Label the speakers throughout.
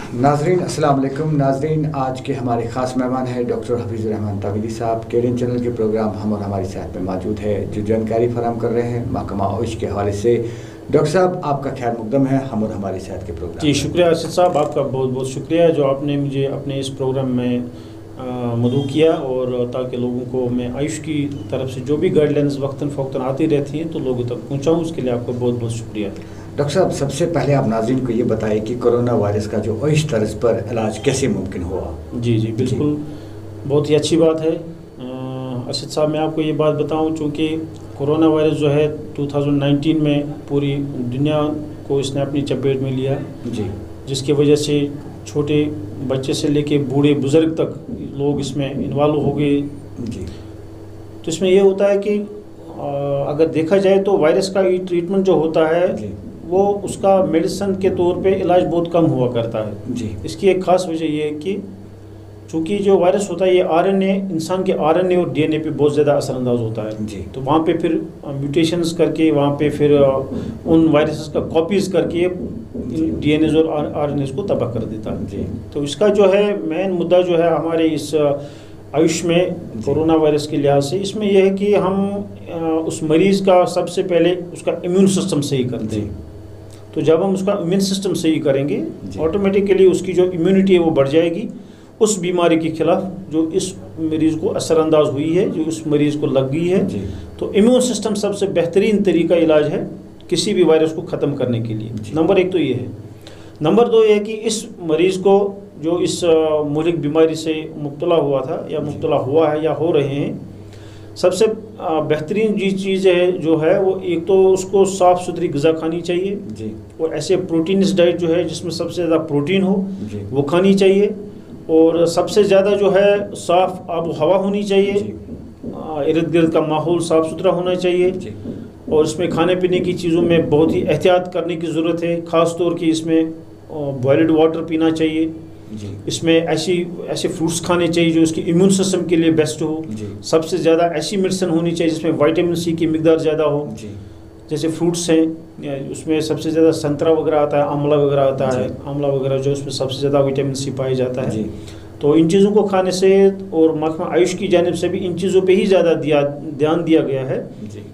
Speaker 1: नाजरीन अस्सलाम वालेकुम। नाजरीन, आज के हमारे ख़ास मेहमान हैं डॉक्टर हफीज़ुर रहमान तावीली साहब। केडीएन चैनल के प्रोग्राम हम और हमारी सेहत में मौजूद है, जो जानकारी फराहम कर रहे हैं महकमा आयुष के हवाले से। डॉक्टर साहब, आपका खैर मुकदम है हम और हमारी सेहत के प्रोग्राम।
Speaker 2: जी शुक्रिया अर्शद साहब, आपका बहुत बहुत शुक्रिया जो आपने मुझे अपने इस प्रोग्राम में मदऊ किया, और ताकि लोगों को मैं आयुष की तरफ से जो भी गाइडलाइंस वक्तन फ़ौक्तन आती रहती हैं तो लोगों तक पहुँचाऊँ, उसके लिए आपका बहुत बहुत शुक्रिया।
Speaker 1: डॉक्टर साहब, सबसे पहले आप नाज़रीन को ये बताइए कि कोरोना वायरस का जो आयुष तर्ज पर इलाज कैसे मुमकिन हुआ।
Speaker 2: जी बिल्कुल, बहुत ही अच्छी बात है अर्शद साहब। मैं आपको ये बात बताऊं, चूँकि कोरोना वायरस जो है 2019 में पूरी दुनिया को इसने अपनी चपेट में लिया
Speaker 1: जी,
Speaker 2: जिसकी वजह से छोटे बच्चे से लेके बूढ़े बुज़ुर्ग तक लोग इसमें इन्वॉल्व हो गए
Speaker 1: जी।
Speaker 2: तो इसमें ये होता है कि अगर देखा जाए तो वायरस का ट्रीटमेंट जो होता है
Speaker 1: जी
Speaker 2: वो उसका मेडिसिन के तौर पे इलाज बहुत कम हुआ करता है
Speaker 1: जी।
Speaker 2: इसकी एक ख़ास वजह ये है कि चूँकि जो वायरस होता है ये आरएनए, इंसान के आरएनए और डीएनए पे बहुत ज़्यादा असरअंदाज होता है
Speaker 1: जी।
Speaker 2: तो वहाँ पे फिर म्यूटेशंस करके वहाँ पे फिर उन वायरसेस का कॉपीज़ करके डीएनए और आरएनए को तबाह कर देता है
Speaker 1: जी।
Speaker 2: तो इसका जो है मेन मुद्दा जो है हमारे इस आयुष में कोरोना वायरस के लिहाज से इसमें यह है कि हम उस मरीज़ का सबसे पहले उसका इम्यून सिस्टम सही करते हैं। तो जब हम उसका इम्यून सिस्टम सही करेंगे ऑटोमेटिकली उसकी जो इम्यूनिटी है वो बढ़ जाएगी उस बीमारी के खिलाफ जो इस मरीज़ को असरअंदाज हुई है, जो उस मरीज़ को लग गई है। तो इम्यून सिस्टम सबसे बेहतरीन तरीका इलाज है किसी भी वायरस को ख़त्म करने के लिए। नंबर एक तो ये है। नंबर दो ये है कि इस मरीज़ को जो इस मुहलिक बीमारी से मुब्तला हुआ था या मुब्तला हुआ है या हो रहे हैं, सबसे बेहतरीन चीज़ है जो है वो एक तो उसको साफ़ सुथरी ग़िज़ा खानी चाहिए
Speaker 1: जी।
Speaker 2: और ऐसे प्रोटीनस डाइट जो है जिसमें सबसे ज़्यादा प्रोटीन हो वो खानी चाहिए, और सबसे ज़्यादा जो है साफ़ आब हवा होनी चाहिए, इर्द गिर्द का माहौल साफ़ सुथरा होना चाहिए
Speaker 1: जी।
Speaker 2: और इसमें खाने पीने की चीज़ों में बहुत ही एहतियात करने की ज़रूरत है। ख़ास तौर की इसमें बॉयल्ड वाटर पीना चाहिए
Speaker 1: जी।
Speaker 2: इसमें ऐसे फ्रूट्स खाने चाहिए जो इसके इम्यून सिस्टम के लिए बेस्ट हो। सबसे ज़्यादा ऐसी मेडिसिन होनी चाहिए जिसमें विटामिन सी की मिकदार ज़्यादा हो। जैसे फ्रूट्स हैं उसमें सबसे ज़्यादा संतरा वगैरह आता है, आंवला वगैरह आता है, आंवला वगैरह जो उसमें सबसे ज़्यादा विटामिन सी पाया जाता है। तो इन चीज़ों को खाने से और महकमा आयुष की जानिब से भी इन चीज़ों पे ही ज़्यादा ध्यान दिया गया है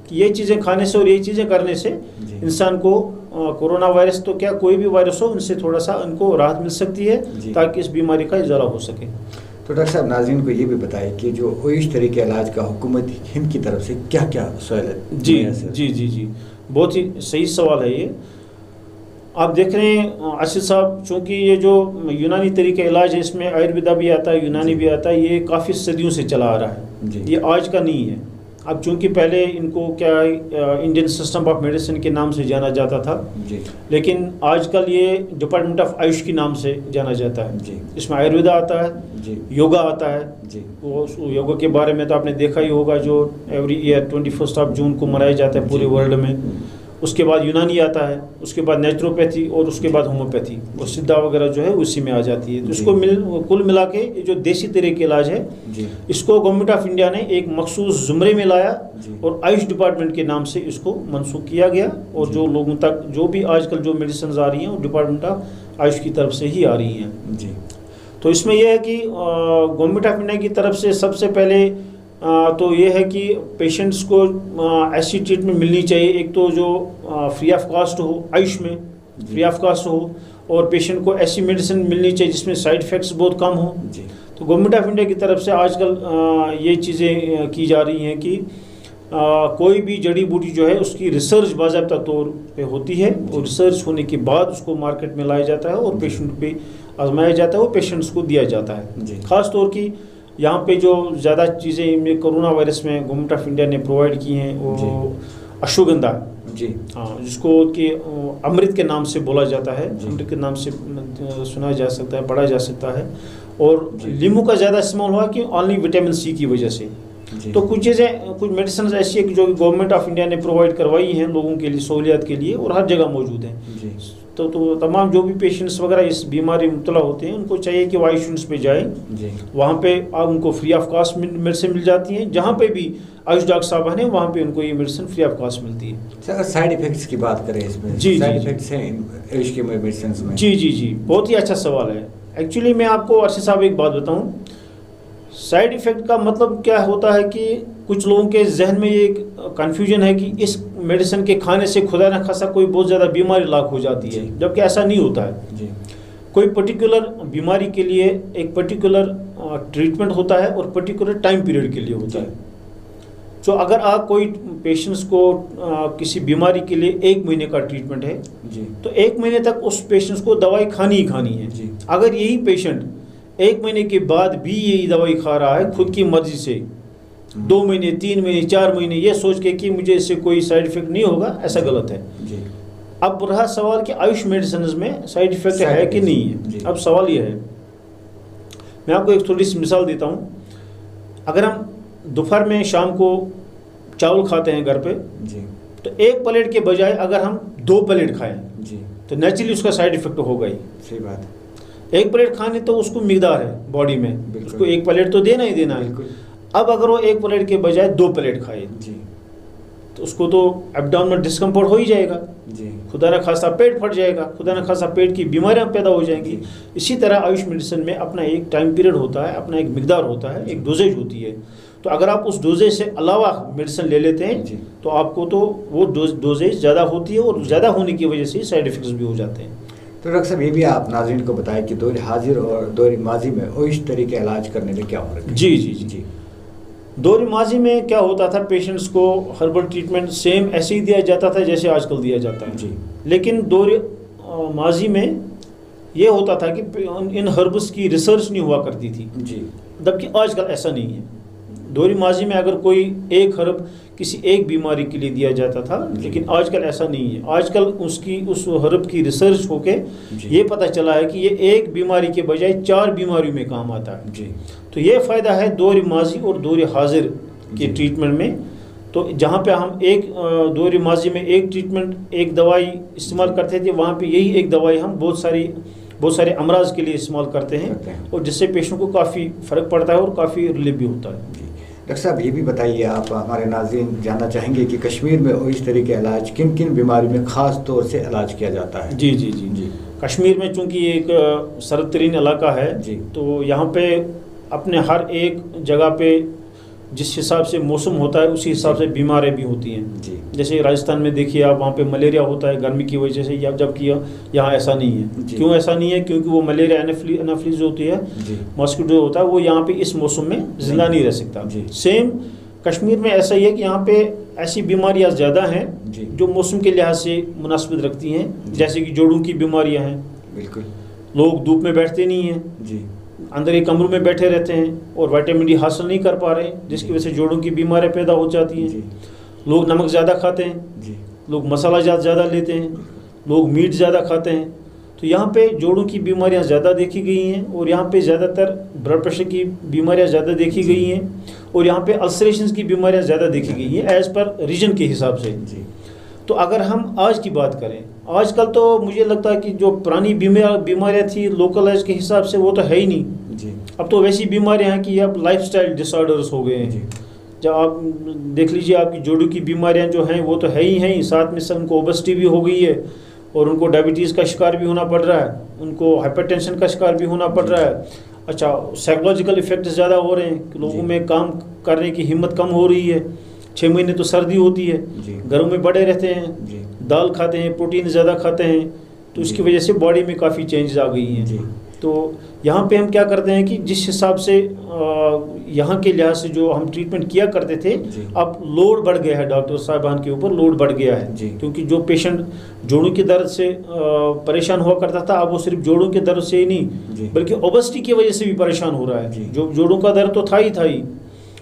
Speaker 2: कि ये चीज़ें खाने से और ये चीज़ें करने से इंसान को कोरोना वायरस तो क्या कोई भी वायरस हो उनसे थोड़ा सा उनको राहत मिल सकती है ताकि इस बीमारी का इजाला हो सके।
Speaker 1: तो डॉक्टर साहब, नाज़रीन को ये भी बताएं कि जो आयुष तरीके इलाज का हुकूमत हिंद की तरफ से क्या क्या सहूलत।
Speaker 2: जी बहुत ही सही सवाल है ये। आप देख रहे हैं अर्शद साहब, चूँकि ये जो यूनानी तरीका इलाज है इसमें आयुर्वेदा भी आता है, यूनानी भी आता है, ये काफ़ी सदियों से चला आ रहा है, ये आज का नहीं है। अब चूँकि पहले इनको क्या इंडियन सिस्टम ऑफ मेडिसिन के नाम से जाना जाता था लेकिन आजकल ये डिपार्टमेंट ऑफ आयुष के नाम से जाना जाता है। इसमें आयुर्वेदा आता है, योगा आता है। वो योगा के बारे में तो आपने देखा ही होगा जो एवरी ईयर 21 जून को मनाया जाता है पूरे वर्ल्ड में। उसके बाद यूनानी आता है, उसके बाद नेचुरोपैथी और उसके बाद होम्योपैथी और सिद्धा वगैरह जो है उसी में आ जाती है। तो इसको कुल मिला के जो देसी तरह के इलाज है इसको गवर्नमेंट ऑफ इंडिया ने एक मखसूस ज़ुमरे में लाया और आयुष डिपार्टमेंट के नाम से इसको मनसूख किया गया। और जो लोगों तक जो भी आजकल जो मेडिसिन आ रही हैं वो डिपार्टमेंट ऑफ आयुष की तरफ से ही आ रही हैं। तो इसमें यह है कि गवर्नमेंट ऑफ इंडिया की तरफ से सबसे पहले तो ये है कि पेशेंट्स को ऐसी ट्रीटमेंट मिलनी चाहिए, एक तो जो फ्री ऑफ कॉस्ट हो, आयुष में फ्री ऑफ कॉस्ट हो, और पेशेंट को ऐसी मेडिसिन मिलनी चाहिए जिसमें साइड इफ़ेक्ट्स बहुत कम हो। तो गवर्नमेंट ऑफ इंडिया की तरफ से आजकल ये चीज़ें की जा रही हैं कि कोई भी जड़ी बूटी जो है उसकी रिसर्च बाज़ाब्ता तौर पे होती है और रिसर्च होने के बाद उसको मार्केट में लाया जाता है और पेशेंट पे आजमाया जाता है और पेशेंट्स को दिया जाता है। ख़ास तौर की यहाँ पे जो ज़्यादा चीज़ें कोरोना वायरस में गवर्नमेंट ऑफ इंडिया ने प्रोवाइड की हैं वो अश्वगंधा हाँ, जिसको कि अमृत के नाम से बोला जाता है, अमृत के नाम से सुना जा सकता है, पढ़ा जा सकता है। और नींबू का ज़्यादा इस्तेमाल हुआ कि ओनली विटामिन सी की वजह से। तो कुछ चीज़ें कुछ मेडिसिन ऐसी है कि जो गवर्नमेंट ऑफ इंडिया ने प्रोवाइड करवाई हैं लोगों के लिए सहूलियत के लिए और हर जगह मौजूद हैं। तो तमाम जो भी पेशेंट्स वगैरह इस बीमारी में मुब्तला होते हैं उनको चाहिए कि वो आयुष यूनिट्स पे जाएं। वहाँ पे आप उनको फ्री ऑफ कास्ट मेडिसिन मिल जाती हैं। जहाँ पे भी आयुष डॉक्टर साहब हैं वहाँ पे उनको ये मेडिसिन फ्री ऑफ कास्ट मिलती है।
Speaker 1: सर अगर साइड इफ़ेक्ट्स की बात करें इसमें,
Speaker 2: जी
Speaker 1: साइड इफ़ेक्ट्स हैं आयुष के मेडिसिन में?
Speaker 2: जी बहुत ही अच्छा सवाल है। एक्चुअली मैं आपको अर्शद साहब एक बात बताऊँ, साइड इफ़ेक्ट का मतलब क्या होता है कि कुछ लोगों के जहन में ये कन्फ्यूजन है कि इस मेडिसिन के खाने से खुदा न खासा कोई बहुत ज़्यादा बीमारी लाक हो जाती है, जबकि ऐसा नहीं होता है जी। कोई पर्टिकुलर बीमारी के लिए एक पर्टिकुलर ट्रीटमेंट होता है और पर्टिकुलर टाइम पीरियड के लिए होता है। तो अगर आप कोई पेशेंट्स को किसी बीमारी के लिए 1 महीने का ट्रीटमेंट है जी, तो 1 महीने तक उस पेशेंट्स को दवाई खानी ही खानी है जी। अगर यही पेशेंट 1 महीने के बाद भी यही दवाई खा रहा है खुद की मर्जी से 2 महीने 3 महीने 4 महीने ये सोच के कि मुझे इससे कोई साइड इफेक्ट नहीं होगा, ऐसा गलत है जी। अब रहा सवाल कि आयुष मेडिसिन में साइड इफेक्ट है कि नहीं है। अब सवाल यह है, मैं आपको एक थोड़ी सी मिसाल देता हूँ। अगर हम दोपहर में शाम को चावल खाते हैं घर पे जी, तो 1 प्लेट के बजाय अगर हम 2 प्लेट खाएं जी, तो नेचुरली उसका साइड इफेक्ट होगा ही। सही बात है। 1 प्लेट खाने तो उसको मिकदार है बॉडी में, उसको 1 प्लेट तो देना ही देना है। अब अगर वो 1 प्लेट के बजाय 2 प्लेट खाए जी, तो उसको तो एब्डोमिनल डिस्कम्फर्ट हो ही जाएगा जी, खुदा न खासा पेट फट जाएगा, खुदा न खासा पेट की बीमारियां पैदा हो जाएंगी। इसी तरह आयुष मेडिसिन में अपना एक टाइम पीरियड होता है, अपना एक मिकदार होता है, एक डोजेज होती है। तो अगर आप उस डोजेज से अलावा मेडिसिन ले लेते हैं जी, तो आपको तो वो डोजेज ज़्यादा होती है और ज़्यादा होने की वजह से साइड इफेक्ट्स भी हो जाते हैं।
Speaker 1: तो डॉक्टर साहब ये भी आप नाज़रीन को बताएं कि दौर हाजिर और दौर माजी में इस तरीके इलाज करने में क्या फ़र्क है?
Speaker 2: जी। दौर माजी में क्या होता था, पेशेंट्स को हर्बल ट्रीटमेंट सेम ऐसे ही दिया जाता था जैसे आजकल दिया जाता है जी। लेकिन दौर माजी में ये होता था कि इन हर्ब्स की रिसर्च नहीं हुआ करती थी जी, जबकि आजकल ऐसा नहीं है। दौर माजी में अगर कोई एक हर्ब किसी एक बीमारी के लिए दिया जाता था, लेकिन आजकल ऐसा नहीं है। आजकल उस हर्ब की रिसर्च होके ये पता चला है कि ये एक बीमारी के बजाय 4 बीमारियों में काम आता है जी। तो ये फ़ायदा है दौर माजी और दौर हाजिर के ट्रीटमेंट में। तो जहाँ पे हम एक दौर माजी में एक ट्रीटमेंट एक दवाई इस्तेमाल करते थे, वहाँ पे यही एक दवाई हम बहुत सारे अमराज के लिए इस्तेमाल करते हैं, और जिससे पेशेंट को काफ़ी फ़र्क पड़ता है और काफ़ी रिलीफ भी होता है।
Speaker 1: डॉक्टर साहब ये भी बताइए, आप हमारे नाज़रीन जानना चाहेंगे कि कश्मीर में इस तरह के इलाज किन किन बीमारी में ख़ास तौर से इलाज किया जाता है?
Speaker 2: जी। कश्मीर में चूँकि एक सरद तरीन इलाका है जी, तो यहाँ पे अपने हर एक जगह पे जिस हिसाब से मौसम होता है उसी हिसाब से बीमारियाँ भी होती हैं जी। जैसे राजस्थान में देखिए आप, वहाँ पे मलेरिया होता है गर्मी की वजह से, जबकि यहाँ ऐसा नहीं है। क्यों ऐसा नहीं है? क्योंकि वो मलेरिया एनाफिलीज होती है, मॉस्किटो होता है, वो यहाँ पे इस मौसम में जिंदा नहीं रह सकता। सेम कश्मीर में ऐसा ही है कि यहाँ पे ऐसी बीमारियाँ ज़्यादा हैं जो मौसम के लिहाज से मुनासिबत रखती हैं, जैसे कि जोड़ों की बीमारियाँ हैं। बिल्कुल, लोग धूप में बैठते नहीं हैं जी, अंदर एक कमरों में बैठे रहते हैं और विटामिन डी हासिल नहीं कर पा रहे, जिसकी वजह से जोड़ों की बीमारियां पैदा हो जाती हैं। लोग नमक ज़्यादा खाते हैं, लोग मसाला ज़्यादा लेते हैं, लोग मीट ज़्यादा खाते हैं, तो यहाँ पे जोड़ों की बीमारियां ज़्यादा देखी गई हैं, और यहाँ पे ज़्यादातर ब्लड प्रेशर की बीमारियां ज़्यादा देखी गई हैं, और यहाँ पे अल्सरेशंस की बीमारियां ज़्यादा देखी गई हैं एज़ पर रीजन के हिसाब से। तो अगर हम आज की बात करें, आजकल तो मुझे लगता है कि जो पुरानी बीमारियां थी लोकलाइज के हिसाब से वो तो है ही नहीं जी। अब तो वैसी बीमारियां हैं कि अब लाइफस्टाइल डिसऑर्डर्स हो गए हैं। जब आप देख लीजिए, आपकी जोड़ों की बीमारियां जो हैं वो तो है ही, साथ में से उनको ओबेसिटी भी हो गई है, और उनको डायबिटीज़ का शिकार भी होना पड़ रहा है, उनको हाइपरटेंशन का शिकार भी होना पड़ रहा है। अच्छा, साइकोलॉजिकल इफेक्ट ज़्यादा हो रहे हैं कि लोगों में काम करने की हिम्मत कम हो रही है। 6 महीने तो सर्दी होती है, घरों में बड़े रहते हैं, दाल खाते हैं, प्रोटीन ज़्यादा खाते हैं, तो इसकी वजह से बॉडी में काफ़ी चेंजेस आ गई हैं। तो यहाँ पे हम क्या करते हैं कि जिस हिसाब से यहाँ के लिहाज से जो हम ट्रीटमेंट किया करते थे, अब लोड बढ़ गया है, डॉक्टर साहबान के ऊपर लोड बढ़ गया है, क्योंकि जो पेशेंट जोड़ों के दर्द से परेशान हुआ करता था, अब वो सिर्फ जोड़ों के दर्द से ही नहीं बल्कि ओबेसिटी की वजह से भी परेशान हो रहा है। जो जोड़ों का दर्द तो था ही,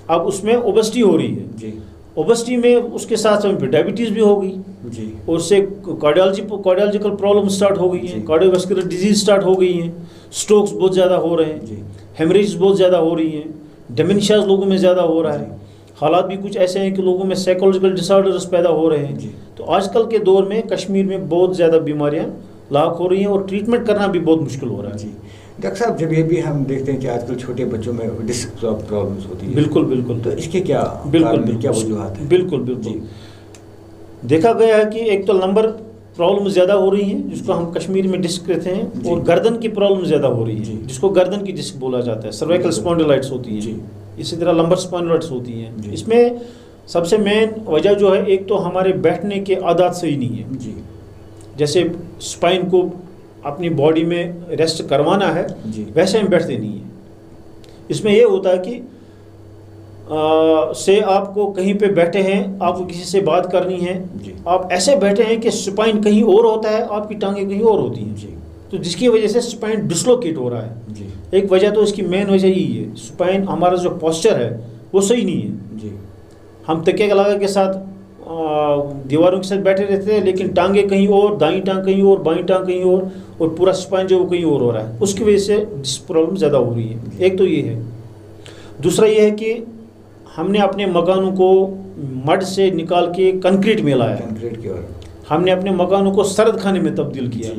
Speaker 2: अब उसमें ओबेसिटी हो रही है। ओबेसिटी में उसके साथ साथ डायबिटीज़ भी हो गई जी, और उससे कार्डियोलॉजिकल प्रॉब्लम स्टार्ट हो गई है, कार्डियोवास्कुलर डिजीज स्टार्ट हो गई हैं, स्ट्रोक्स बहुत ज़्यादा हो रहे हैं, हेमरेज बहुत ज़्यादा हो रही हैं, डिमेंशियाज लोगों में ज़्यादा हो रहा है। हालात भी कुछ ऐसे हैं कि लोगों में साइकोलॉजिकल डिसऑर्डर्स पैदा हो रहे हैं। तो आजकल के दौर में कश्मीर में बहुत ज़्यादा बीमारियाँ लाक हो रही हैं और ट्रीटमेंट करना भी बहुत मुश्किल हो रहा है।
Speaker 1: जी डॉक्टर साहब, जब ये भी हम देखते हैं कि आजकल छोटे बच्चों में डिस्क प्रॉब्लम्स होती है,
Speaker 2: बिल्कुल बिल्कुल,
Speaker 1: तो इसके क्या क्या वजूहत है?
Speaker 2: बिल्कुल बिल्कुल, देखा गया है कि एक तो नंबर प्रॉब्लम ज़्यादा हो रही है जिसको हम कश्मीर में डिस्क कहते हैं, और गर्दन की प्रॉब्लम ज़्यादा हो रही है जिसको गर्दन की डिस्क बोला जाता है, सर्वाइकल स्पॉन्डिलाइटिस होती है, इसी तरह लंबर स्पॉन्डिलाइटिस होती हैं। इसमें सबसे मेन वजह जो है, एक तो हमारे बैठने के आदत सही नहीं है। जैसे स्पाइन को अपनी बॉडी में रेस्ट करवाना है वैसे हम बैठते नहीं है। इसमें यह होता है कि से आपको कहीं पे बैठे हैं, आपको किसी से बात करनी है, आप ऐसे बैठे हैं कि स्पाइन कहीं और होता है, आपकी टांगें कहीं और होती हैं, तो जिसकी वजह से स्पाइन डिसलोकेट हो रहा है। एक वजह तो इसकी मेन वजह यही है, स्पाइन हमारा जो पोस्चर है वो सही नहीं है। हम तकिया के लगा के साथ दीवारों के साथ बैठे रहते हैं, लेकिन टांगे कहीं और, दाईं टांग कहीं और, बाईं टांग कहीं और पूरा स्पाइन जो वो कहीं और हो रहा है, उसकी वजह से प्रॉब्लम ज़्यादा हो रही है। एक तो ये है। दूसरा ये है कि हमने अपने मकानों को मड से निकाल के कंक्रीट में लाया, कंक्रीट की ओर हमने अपने मकानों को सर्द खाने में तब्दील किया,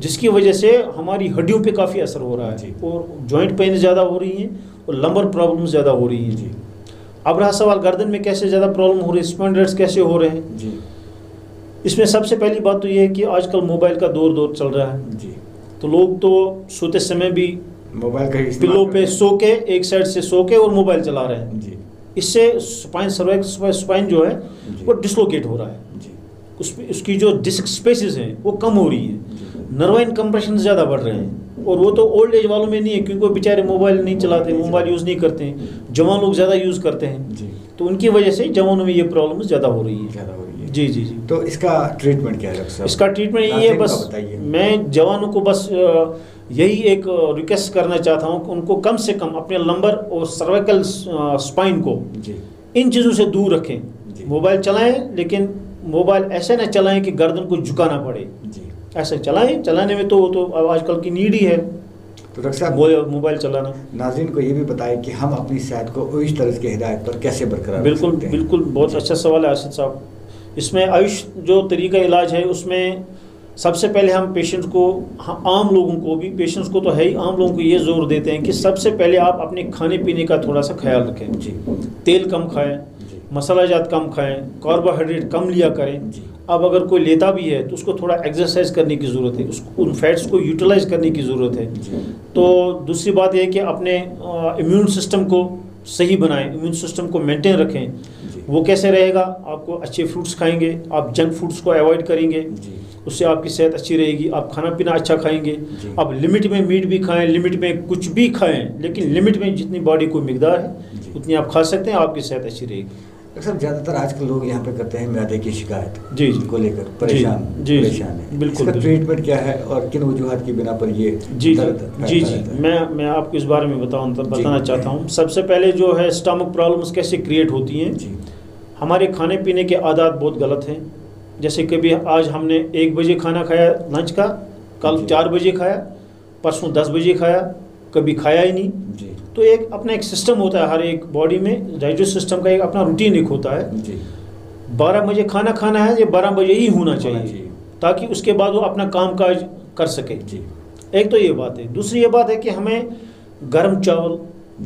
Speaker 2: जिसकी वजह से हमारी हड्डियों पे काफ़ी असर हो रहा है और जॉइंट पेन ज़्यादा हो रही हैं और लंबर प्रॉब्लम ज़्यादा हो रही हैं। अब रहा सवाल गर्दन में कैसे ज़्यादा प्रॉब्लम हो रही है, स्पॉन्डिलाइटिस कैसे हो रहे हैं। इसमें सबसे पहली बात तो ये है कि आजकल मोबाइल का दौर चल रहा है, तो लोग तो सोते समय भी मोबाइल का पिलो पे सो के, एक साइड से सो के और मोबाइल चला रहे हैं। इससे स्पाइन, सर्वाइकल स्पाइन जो है वो डिसलोकेट हो रहा है, उसकी जो डिस्क स्पेसेस हैं वो कम हो रही हैं, नर्वाइन कंप्रेशन ज़्यादा बढ़ रहे हैं, और वो तो ओल्ड एज वालों में नहीं है क्योंकि वो बेचारे मोबाइल नहीं चलाते, मोबाइल यूज़ नहीं करते हैं, जवान लोग ज़्यादा यूज़ करते हैं, तो उनकी वजह से जवानों में ये प्रॉब्लम ज़्यादा हो रही है। जी जी जी।
Speaker 1: तो इसका ट्रीटमेंट क्या है?
Speaker 2: इसका ट्रीटमेंट यही है, बस मैं जवानों को बस यही एक रिक्वेस्ट करना चाहता हूँ कि उनको कम से कम अपने लंबर और सर्वाइकल स्पाइन को इन चीज़ों से दूर रखें। मोबाइल चलाएं, लेकिन मोबाइल ऐसे ना चलाएं कि गर्दन को झुकाना पड़े, ऐसे चलाएं। चलाने में तो आजकल की नीड ही है,
Speaker 1: तो डॉक्टर साहब
Speaker 2: मोबाइल चलाना।
Speaker 1: नाज़रीन को ये भी बताएं कि हम अपनी सेहत को इस तरह की हिदायत पर कैसे बरकरार रख सकते हैं?
Speaker 2: बिल्कुल, बहुत अच्छा सवाल है आसिफ साहब। इसमें आयुष जो तरीका इलाज है उसमें सबसे पहले हम पेशेंट्स को, आम लोगों को भी, पेशेंट्स को तो है ही, आम लोगों को ये जोर देते हैं कि सबसे पहले आप अपने खाने पीने का थोड़ा सा ख्याल रखें। तेल कम खाएं, मसालाजात कम खाएं, कार्बोहाइड्रेट कम लिया करें। अब अगर कोई लेता भी है तो उसको थोड़ा एक्सरसाइज करने की ज़रूरत है, उसको उन फैट्स को यूटिलाइज करने की ज़रूरत है। तो दूसरी बात यह है कि अपने इम्यून सिस्टम को सही बनाएं, इम्यून सिस्टम को मेंटेन रखें। वो कैसे रहेगा? आपको अच्छे फ्रूट्स खाएंगे, आप जंक फूड्स को अवॉइड करेंगे, उससे आपकी सेहत अच्छी रहेगी। आप खाना पीना अच्छा खाएंगे, आप लिमिट में मीट भी खाएं, लिमिट में कुछ भी खाएं, लेकिन लिमिट में जितनी बॉडी को मिकदार है उतनी आप खा सकते हैं, आपकी सेहत अच्छी रहेगी।
Speaker 1: सब ज़्यादातर आजकल लोग यहाँ पे करते हैं मैदे की शिकायत
Speaker 2: को
Speaker 1: लेकर परेशान है।
Speaker 2: बिल्कुल,
Speaker 1: ट्रीटमेंट क्या है और किन वजूहात की बिना पर ये
Speaker 2: जी मैं आपको इस बारे में बताना चाहता हूँ। सबसे पहले जो है स्टमक प्रॉब्लम्स कैसे क्रिएट होती हैं। हमारे खाने पीने के आदत बहुत गलत हैं। जैसे कभी आज हमने 1 बजे खाना खाया लंच का, कल 4 बजे खाया, परसों 10 बजे खाया, कभी खाया ही नहीं। तो एक अपना एक सिस्टम होता है, हर एक बॉडी में डाइजेस्ट सिस्टम का एक अपना रूटीन एक होता है। 12 बजे खाना खाना है, ये 12 बजे ही होना चाहिए ताकि उसके बाद वो अपना काम काज कर सके। एक तो ये बात है। दूसरी ये बात है कि हमें गर्म चावल,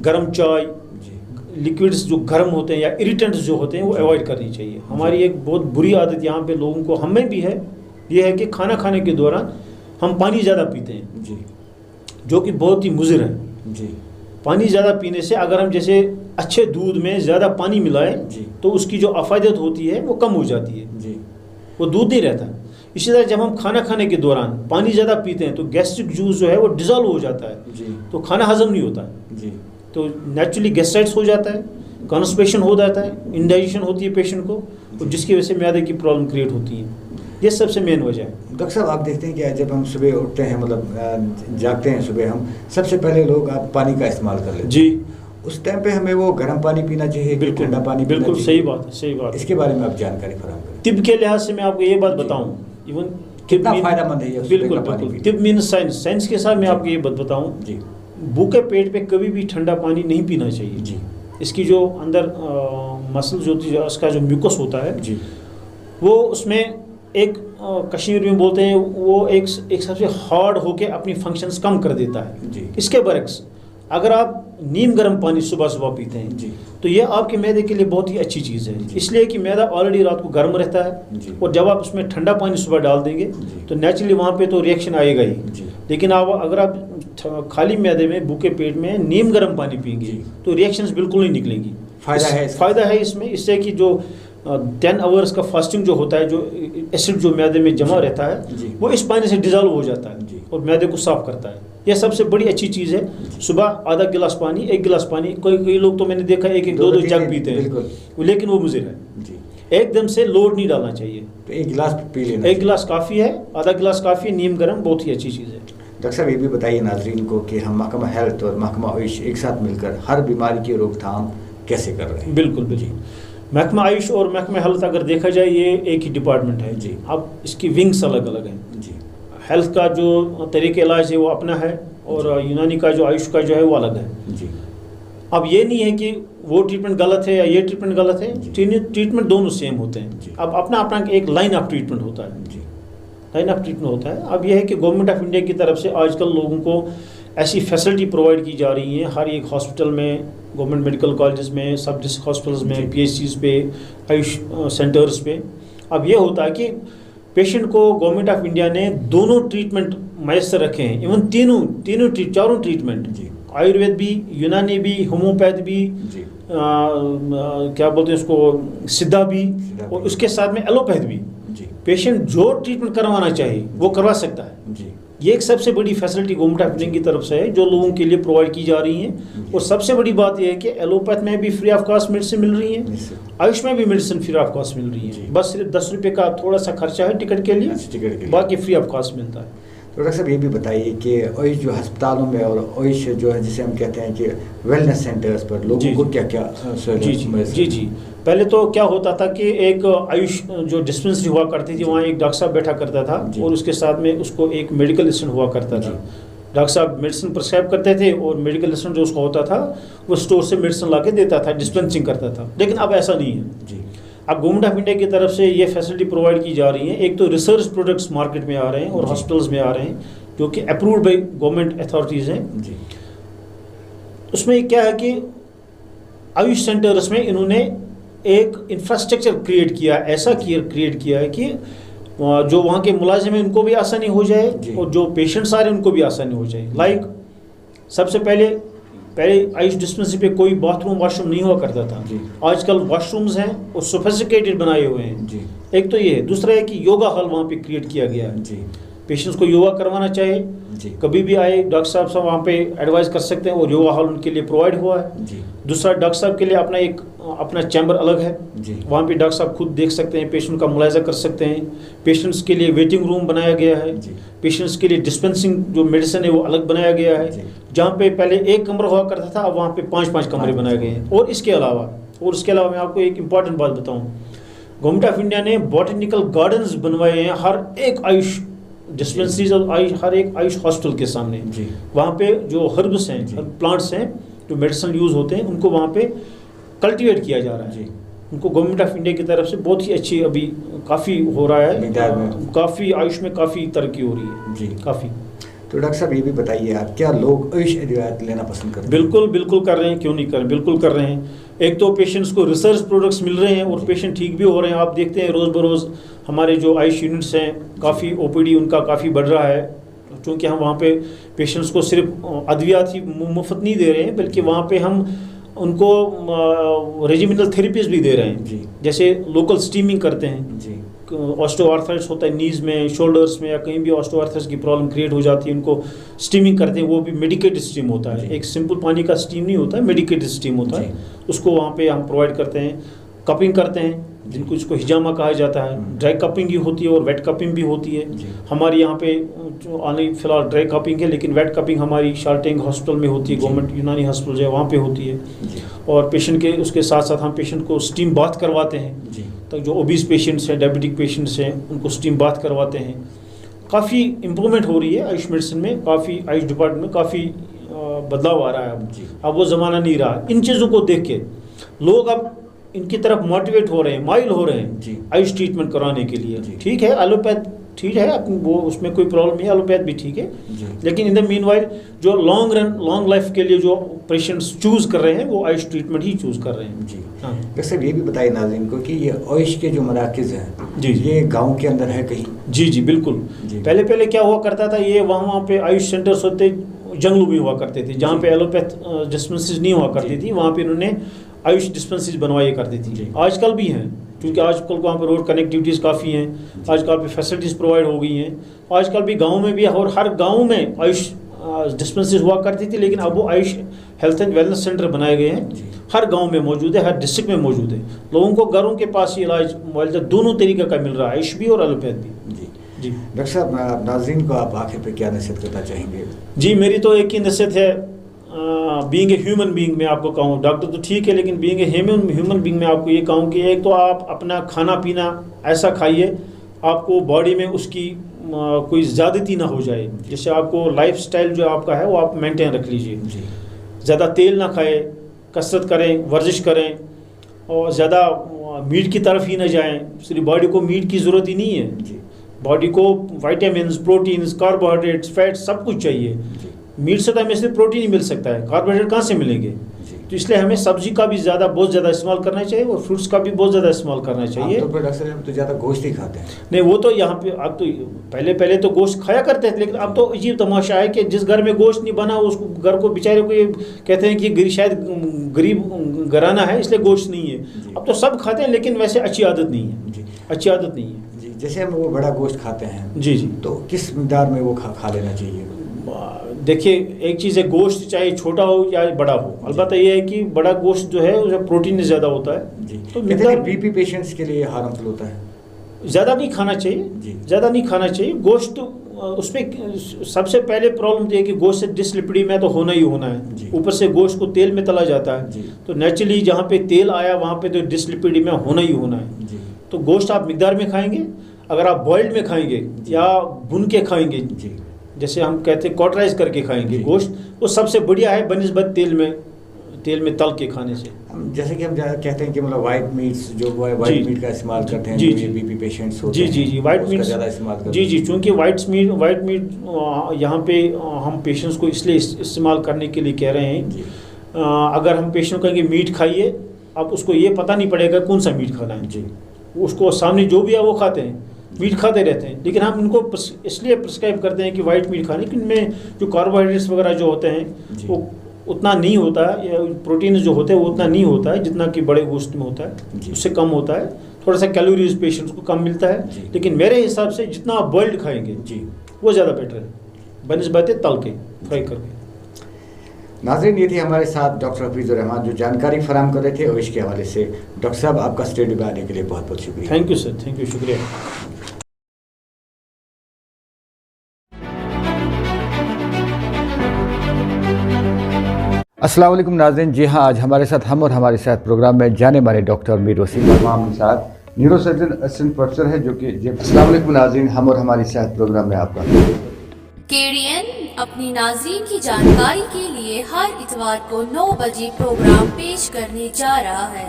Speaker 2: गर्म चाय, लिक्विड्स जो गर्म होते हैं या इरिटेंट्स जो होते हैं वो अवॉइड करनी चाहिए। हमारी एक बहुत बुरी आदत यहाँ पे लोगों को, हमें भी है, ये है कि खाना खाने के दौरान हम पानी ज़्यादा पीते हैं, जो कि बहुत ही मुज़िर है। पानी ज़्यादा पीने से अगर हम जैसे अच्छे दूध में ज़्यादा पानी मिलाएं तो उसकी जो अफायदत होती है वो कम हो जाती है, वो दूध नहीं रहता। इसी तरह जब हम खाना खाने के दौरान पानी ज़्यादा पीते हैं तो गैस्ट्रिक जूस जो है वो डिज़ोल्व हो जाता है, तो खाना हजम नहीं होता, तो नेचुरली गैस्ट्राइटिस हो जाता है, कॉन्स्टिपेशन हो जाता है, इंडाइजेशन होती है पेशेंट को, और जिसकी वजह से मैदे की प्रॉब्लम क्रिएट होती है। ये सबसे मेन वजह है।
Speaker 1: डॉक्टर साहब आप देखते हैं कि जब हम सुबह उठते हैं, मतलब जागते हैं सुबह, हम सबसे पहले लोग आप पानी का इस्तेमाल कर लेते हैं। उस टाइम पे हमें वो गर्म पानी पीना चाहिए,
Speaker 2: बिल्कुल
Speaker 1: ठंडा पानी?
Speaker 2: बिल्कुल सही बात है, सही बात।
Speaker 1: इसके बारे में आप जानकारी फराहम करें।
Speaker 2: तिब के लिहाज से मैं आपको ये बात बताऊँ, इवन
Speaker 1: कितना फायदेमंद है ये?
Speaker 2: बिल्कुल, तिब मीन्स साइंस, साइंस के साथ मैं आपको ये बात बताऊँ, भूखे पेट पे कभी भी ठंडा पानी नहीं पीना चाहिए। इसकी जो अंदर मसल जो होती है, उसका जो म्यूकस होता है वो उसमें एक कश्मीर में बोलते हैं वो एक सबसे हार्ड होके अपनी फंक्शंस कम कर देता है
Speaker 1: जी।
Speaker 2: इसके बरक्स अगर आप नीम गर्म पानी सुबह सुबह पीते हैं
Speaker 1: जी।
Speaker 2: तो ये आपके मैदे के लिए बहुत ही अच्छी चीज़ है, इसलिए कि मैदा ऑलरेडी रात को गर्म रहता है
Speaker 1: जी।
Speaker 2: और जब आप उसमें ठंडा पानी सुबह डाल देंगे
Speaker 1: जी।
Speaker 2: तो नेचुरली वहाँ पे तो रिएक्शन आएगा ही
Speaker 1: जी।
Speaker 2: लेकिन अगर आप खाली मैदे में भूखे पेट में नीम गर्म पानी पिएंगे
Speaker 1: जी।
Speaker 2: तो रिएक्शंस बिल्कुल नहीं निकलेंगी।
Speaker 1: फ़ायदा है
Speaker 2: इसमें, इससे कि जो 10 आवर्स का फास्टिंग जो होता है, जो एसिड जो मैदे में जमा रहता है वो इस पानी से डिजॉल्व हो जाता है और मैदे को साफ करता है। यह सबसे बड़ी अच्छी चीज़ है। सुबह आधा गिलास पानी, 1 गिलास पानी, कई लोग तो मैंने देखा है 1-2 जग पीते हैं, लेकिन वो मुज़िर है। एकदम से लोड नहीं डालना चाहिए,
Speaker 1: तो 1 गिलास पी लेना,
Speaker 2: 1 गिलास काफ़ी है, आधा गिलास काफ़ी है। नीम गर्म बहुत ही अच्छी चीज़ है।
Speaker 1: डॉक्टर साहब ये भी बताइए नाजरीन को कि हम महकमा हेल्थ और महकमा आयुष एक साथ मिलकर हर बीमारी की रोकथाम कैसे कर रहे हैं?
Speaker 2: बिल्कुल बिल्कुल। महकमा आयुष और महकमा हेल्थ अगर देखा जाए ये एक ही डिपार्टमेंट है
Speaker 1: जी।
Speaker 2: अब इसकी विंग्स अलग अलग हैं
Speaker 1: जी।
Speaker 2: हेल्थ का जो तरीके इलाज है वो अपना है और यूनानी का जो आयुष का जो है वो अलग है
Speaker 1: जी।
Speaker 2: अब ये नहीं है कि वो ट्रीटमेंट गलत है या ये ट्रीटमेंट गलत है, ट्रीटमेंट दोनों सेम होते हैं। अब अपना अपना एक लाइन ऑफ ट्रीटमेंट होता है
Speaker 1: जी।
Speaker 2: लाइन ऑफ ट्रीटमेंट होता है। अब यह है कि गवर्नमेंट ऑफ इंडिया की तरफ से आजकल लोगों को ऐसी फैसिलिटी प्रोवाइड की जा रही हैं हर एक हॉस्पिटल में, गवर्नमेंट मेडिकल कॉलेजेस में, सब डिस्ट्रिक्ट हॉस्पिटल्स में, PHCs पे, आयुष सेंटर्स पे। अब ये होता है कि पेशेंट को गवर्नमेंट ऑफ इंडिया ने दोनों ट्रीटमेंट मैसर रखे हैं, इवन चारों ट्रीटमेंट, आयुर्वेद भी, यूनानी भी, होम्योपैथ भी, क्या बोलते हैं उसको, सिद्धा भी, और उसके साथ में एलोपैथ भी। पेशेंट जो ट्रीटमेंट करवाना चाहिए वो करवा सकता है जी। ये एक सबसे बड़ी फैसिलिटी गवर्नमेंट ऑफ इंडिया की तरफ से है जो लोगों के लिए प्रोवाइड की जा रही है। और सबसे बड़ी बात यह है कि एलोपैथ में भी फ्री ऑफ कॉस्ट मेडिसिन मिल रही है, आयुष में भी मेडिसिन फ्री ऑफ कॉस्ट मिल रही है। बस सिर्फ 10 रुपये का थोड़ा सा खर्चा है टिकट के लिए, बाकी फ्री ऑफ कॉस्ट मिलता है।
Speaker 1: तो डॉक्टर साहब ये भी बताइए कि आयुष जो अस्पतालों में और आयुष जो है जिसे हम कहते हैं कि वेलनेस सेंटर्स पर लोगों को क्या क्या
Speaker 2: जी। पहले तो क्या होता था कि एक आयुष जो डिस्पेंसरी हुआ करती थी वहाँ एक डॉक्टर साहब बैठा करता था और उसके साथ में उसको एक मेडिकल असिस्टेंट हुआ करता था। डॉक्टर साहब मेडिसिन प्रिस्क्राइब करते थे और मेडिकल असिस्टेंट जो उसका होता था वो स्टोर से मेडिसिन ला के देता था, डिस्पेंसिंग करता था। लेकिन अब ऐसा नहीं है जी। अब गवर्नमेंट ऑफ इंडिया की तरफ से ये फैसिलिटी प्रोवाइड की जा रही है। एक तो रिसर्च प्रोडक्ट्स मार्केट में आ रहे हैं और हॉस्पिटल्स में आ रहे हैं जो कि अप्रूव्ड बाई गवर्नमेंट अथॉरिटीज़ हैं जी। उसमें क्या है कि आयुष सेंटर्स में इन्होंने एक इंफ्रास्ट्रक्चर क्रिएट किया, ऐसा क्रिएट किया है कि जो वहाँ के मुलाजिम हैं उनको भी आसानी हो जाए और जो पेशेंट्स आ रहे हैं उनको भी आसानी हो जाए। लाइक सबसे पहले आयुष डिस्पेंसरी पे कोई बाथरूम वॉशरूम नहीं हुआ करता था, आजकल वॉशरूम्स हैं और सोफिस्टिकेटेड बनाए हुए हैं जी। एक तो ये है, दूसरा है कि योगा हॉल वहाँ पे क्रिएट किया गया है जी। पेशेंट्स को योगा करवाना चाहिए जी। कभी भी आए डॉक्टर साहब सब वहाँ पे एडवाइस कर सकते हैं और योगा हॉल उनके लिए प्रोवाइड हुआ है जी। दूसरा डॉक्टर साहब के लिए अपना चैम्बर अलग है जी। वहाँ पे डॉक्टर साहब खुद देख सकते हैं, पेशेंट का मुलायजा कर सकते हैं। पेशेंट्स के लिए वेटिंग रूम बनाया गया है, पेशेंट्स के लिए डिस्पेंसिंग जो मेडिसिन है वो अलग बनाया गया है। जहाँ पे पहले एक कमरा हुआ करता था अब वहाँ पे 5-5 कमरे बनाए गए हैं। और इसके अलावा मैं आपको एक इम्पॉर्टेंट बात बताऊँ, गवर्नमेंट ऑफ इंडिया ने बॉटनिकल गार्डन्स बनवाए हैं हर एक आयुष डिस्पेंसरीज और हर एक आयुष हॉस्पिटल के सामने। वहाँ पे जो हर्ब्स हैं, प्लांट्स हैं जो मेडिसिन यूज़ होते हैं उनको वहाँ पे कल्टीवेट किया जा रहा है। उनको गवर्नमेंट ऑफ इंडिया की तरफ से बहुत ही अच्छी अभी काफ़ी हो रहा है, काफ़ी आयुष में काफ़ी तरक्की हो रही है जी काफ़ी।
Speaker 1: तो डॉक्टर साहब ये भी बताइए आप क्या लोग आयुष अद्वियात लेना पसंद करते हैं?
Speaker 2: बिल्कुल कर रहे हैं, क्यों नहीं कर रहे, बिल्कुल कर रहे हैं। एक तो पेशेंट्स को रिसर्च प्रोडक्ट्स मिल रहे हैं और पेशेंट ठीक भी हो रहे हैं। आप देखते हैं रोज़ बरोज़ हमारे जो आयुष यूनिट्स हैं काफ़ी OPD उनका काफ़ी बढ़ रहा है, क्योंकि हम वहाँ पे पेशेंट्स को सिर्फ अद्वियात ही मुफ्त नहीं दे रहे हैं बल्कि वहाँ पे हम उनको रेजिमिनल थेरेपीज भी दे रहे हैं जी। जैसे लोकल स्टीमिंग करते हैं जी। ऑस्टियोआर्थराइटिस होता है नीज़ में, शोल्डर्स में या कहीं भी ऑस्टियोआर्थराइटिस की प्रॉब्लम क्रिएट हो जाती है, उनको स्टीमिंग करते हैं। वो भी मेडिकेटेड स्टीम होता है, एक सिंपल पानी का स्टीम नहीं होता है, मेडिकेटेड स्टीम होता है। उसको वहाँ पे हम प्रोवाइड करते हैं। कपिंग करते हैं जिनको इसको हिजामा कहा जाता है, ड्राई कपिंग भी होती है और वेट कपिंग भी होती है। हमारे यहाँ पे जो आने फिलहाल ड्राई कपिंग है, लेकिन वेट कपिंग हमारी शार्टिंग हॉस्पिटल में होती है, गवर्नमेंट यूनानी हॉस्पिटल जो है वहाँ पे होती है। और पेशेंट के उसके साथ साथ हम पेशेंट को स्टीम बाथ करवाते हैं। तो जो ओबीज पेशेंट्स हैं, डायबिटिक पेशेंट्स हैं, उनको स्टीम बाथ करवाते हैं। काफ़ी इम्प्रूवमेंट हो रही है आयुष मेडिसिन में, काफ़ी आयुष डिपार्टमेंट में काफ़ी बदलाव आ रहा है अब वो ज़माना नहीं रहा। इन चीज़ों को देख के लोग अब इनकी तरफ मोटिवेट हो रहे हैं, माइल हो रहे
Speaker 1: जी।
Speaker 2: हैं आयुष ट्रीटमेंट कराने के लिए।
Speaker 1: जी।
Speaker 2: ठीक है, एलोपैथ ठीक है, वो उसमें कोई प्रॉब्लम नहीं है, एलोपैथ भी ठीक है,
Speaker 1: जी।
Speaker 2: लेकिन इन द मीनवाइल जो लॉन्ग लाइफ के लिए जो पेशेंट्स चूज कर रहे हैं वो आयुष ट्रीटमेंट ही चूज कर रहे हैं।
Speaker 1: जी।
Speaker 2: हाँ
Speaker 1: डॉक्टर साहब ये भी बताइए नाज़रीन को कि ये आयुष के जो मराकज़ हैं
Speaker 2: जी।
Speaker 1: ये गांव के अंदर है कहीं?
Speaker 2: जी बिल्कुल।
Speaker 1: जी।
Speaker 2: पहले क्या हुआ करता था, ये वहाँ पे आयुष सेंटर्स होते जंगलों में हुआ करते थे, जहाँ पे एलोपैथ डिस्पेंसरीज नहीं हुआ करती थी, वहाँ पे इन्होंने आयुष डिस्पेंसरीज बनवाई करती थी। आजकल भी हैं, क्योंकि आजकल वहाँ पर रोड कनेक्टिविटीज़ काफ़ी हैं, आजकल पे फैसिलिटीज़ प्रोवाइड हो गई हैं, आजकल भी गाँव में भी, और हर गाँव में आयुष डिस्पेंसरीज हुआ करती थी, लेकिन अब वो Ayush health and wellness centre बनाए गए हैं, हर गांव में मौजूद है, हर डिस्ट्रिक्ट में मौजूद है। लोगों को घरों के पास ही इलाज दोनों तरीके का मिल रहा है, आयुष भी और एलोपैथ भी। जी
Speaker 1: डॉक्टर साहब नाज़रीन को आप आखिर पे क्या नसीहत करना चाहेंगे?
Speaker 2: जी मेरी तो एक ही नसीहत है, बीइंग ए ह्यूमन बीइंग में आपको कहूँ, डॉक्टर तो ठीक है, लेकिन बीइंग ए ह्यूमन बीइंग में आपको ये कहूँ कि एक तो आप अपना खाना पीना ऐसा खाइए आपको बॉडी में उसकी कोई ज़्यादती ना हो जाए, जैसे आपको लाइफस्टाइल जो आपका है वो आप मेंटेन रख लीजिए। ज़्यादा तेल ना खाएं, कसरत करें, वर्जिश करें, और ज़्यादा मीट की तरफ ही ना जाएं। सिर्फ बॉडी को मीट की ज़रूरत ही नहीं है, बॉडी को विटामिन्स, प्रोटीन्स, कार्बोहाइड्रेट्स, फैट्स सब कुछ चाहिए। मीट से तो हमें सिर्फ प्रोटीन ही मिल सकता है, कार्बोहाइड्रेट कहाँ से मिलेंगे? तो इसलिए हमें सब्जी का भी बहुत ज़्यादा इस्तेमाल करना चाहिए, और फ्रूट्स का भी बहुत ज़्यादा इस्तेमाल करना चाहिए।
Speaker 1: तो डॉक्टर ज़्यादा गोश्त ही खाते हैं?
Speaker 2: नहीं, वो तो यहाँ पे अब तो पहले तो गोश्त खाया करते थे, लेकिन अब तो अजीब तमाशा है कि जिस घर में गोश्त नहीं बना उसको घर को बेचारे को ये कहते हैं कि शायद गरीब घराना है इसलिए गोश्त नहीं है। अब तो सब खाते हैं, लेकिन वैसे अच्छी आदत नहीं है, अच्छी आदत नहीं है।
Speaker 1: जैसे हम वो बड़ा गोश्त खाते हैं
Speaker 2: जी,
Speaker 1: तो किस मिक़दार में वो खा लेना चाहिए?
Speaker 2: देखिए, एक चीज़ है, गोश्त चाहे छोटा हो या बड़ा हो, अलबत्ता ये है कि बड़ा गोश्त जो है उसमें प्रोटीन ज़्यादा होता है।
Speaker 1: जी।
Speaker 2: तो
Speaker 1: बीपी पेशेंट्स के लिए हार्मफुल होता है,
Speaker 2: ज़्यादा नहीं खाना चाहिए, ज़्यादा नहीं खाना चाहिए गोश्त। उसमें सबसे पहले प्रॉब्लम तो है कि गोश्त से डिसलिपिडीमिया तो होना ही होना है, ऊपर से गोश्त को तेल में तला जाता है, तो नेचुरली जहाँ पे तेल आया वहाँ पे तो डिसलिपिडीमिया होना ही होना है। तो गोश्त आप मिकदार में खाएंगे, अगर आप बॉइल्ड में खाएंगे या भुन के खाएंगे, जैसे हम कहते हैं कॉटराइज करके खाएंगे गोश्त, वो सबसे बढ़िया है बनिस्बत तेल में तल के खाने से।
Speaker 1: जैसे कि हम कहते हैं कि मतलब वाइट मीट्स जो है, वाइट मीट का इस्तेमाल करते हैं, जो बीपी पेशेंट्स होते हैं,
Speaker 2: जी वाइट मीट
Speaker 1: ज़्यादा इस्तेमाल करते हैं।
Speaker 2: जी, क्योंकि वाइट मीट यहाँ पे हम पेशेंट्स को इसलिए इस्तेमाल करने के लिए कह रहे हैं। अगर हम पेशेंट कहेंगे मीट खाइए, अब उसको ये पता नहीं पड़ेगा कौन सा मीट खाना है, उसको सामने जो भी है वो खाते हैं, मीट खाते रहते हैं, लेकिन हम इनको इसलिए प्रिस्क्राइब करते हैं कि वाइट मीट खाने, कि इनमें जो कार्बोहाइड्रेट्स वगैरह जो होते हैं वो उतना नहीं होता है, या प्रोटीन जो होते हैं वो उतना नहीं होता है जितना कि बड़े गोश्त में होता है, उससे कम होता है। थोड़ा सा कैलोरीज पेशेंट्स को कम मिलता है, लेकिन मेरे हिसाब से जितना आप बॉइल्ड खाएंगे वो ज़्यादा बेटर है बनिस्बत तल के, फ्राई करके।
Speaker 1: नाज़रीन, ये थे हमारे साथ डॉक्टर हफीज़ुर रहमान जो जानकारी फराहम कर रहे थे आयुष के हवाले से। डॉक्टर साहब, आपका स्टूडियो में आने के लिए बहुत बहुत शुक्रिया।
Speaker 2: Thank you sir, thank you, शुक्रिया।
Speaker 1: अस्सलाम वालेकुम नाज़रीन, जी हाँ, आज हमारे साथ हम और हमारे साथ प्रोग्राम में जाने माने डॉक्टर मीर वसीम हमारे साथ न्यूरोसर्जन असिस्टेंट प्रोफेसर है जो कि अस्सलाम वालेकुम नाज़रीन, हम और हमारी साथ प्रोग्राम में आपका
Speaker 3: KDN अपनी नाज़रीन की जानकारी के लिए हर इतवार को 9 बजे प्रोग्राम पेश करने जा रहा है,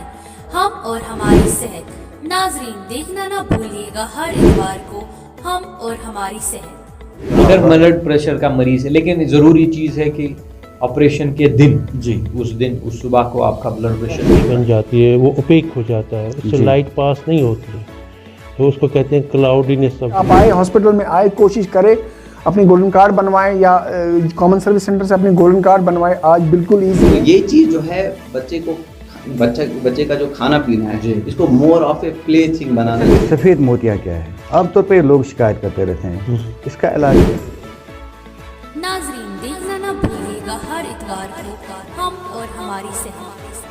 Speaker 3: हम और हमारी सेहत। नाज़रीन देखना ना भूलिएगा हर इतवार को हम और हमारी सेहत।
Speaker 4: अगर ब्लड प्रेशर का मरीज है, लेकिन ज़रूरी चीज़ है कि ऑपरेशन के दिन उस सुबह को आपका ब्लड प्रेशर
Speaker 5: बन जाती है, वो ओपेक हो जाता है, उससे लाइट पास नहीं होती है, तो उसको कहते हैं क्लाउडीनेस।
Speaker 6: आप आए हॉस्पिटल में आए, कोशिश करें अपनी गोल्डन कार्ड बनवाएं या कॉमन सर्विस सेंटर से अपनी गोल्डन कार्ड बनवाएं, आज बिल्कुल ईजी है।
Speaker 7: ये चीज़ जो है बच्चे का जो खाना पीना है इसको more of a play thing बनाना है।
Speaker 1: सफ़ेद मोतिया क्या है? आमतौर पर लोग शिकायत करते रहते हैं, इसका इलाज
Speaker 3: नाज़रीन देखना ना भूलिएगा हर इतवार को हम और हमारी सेहत।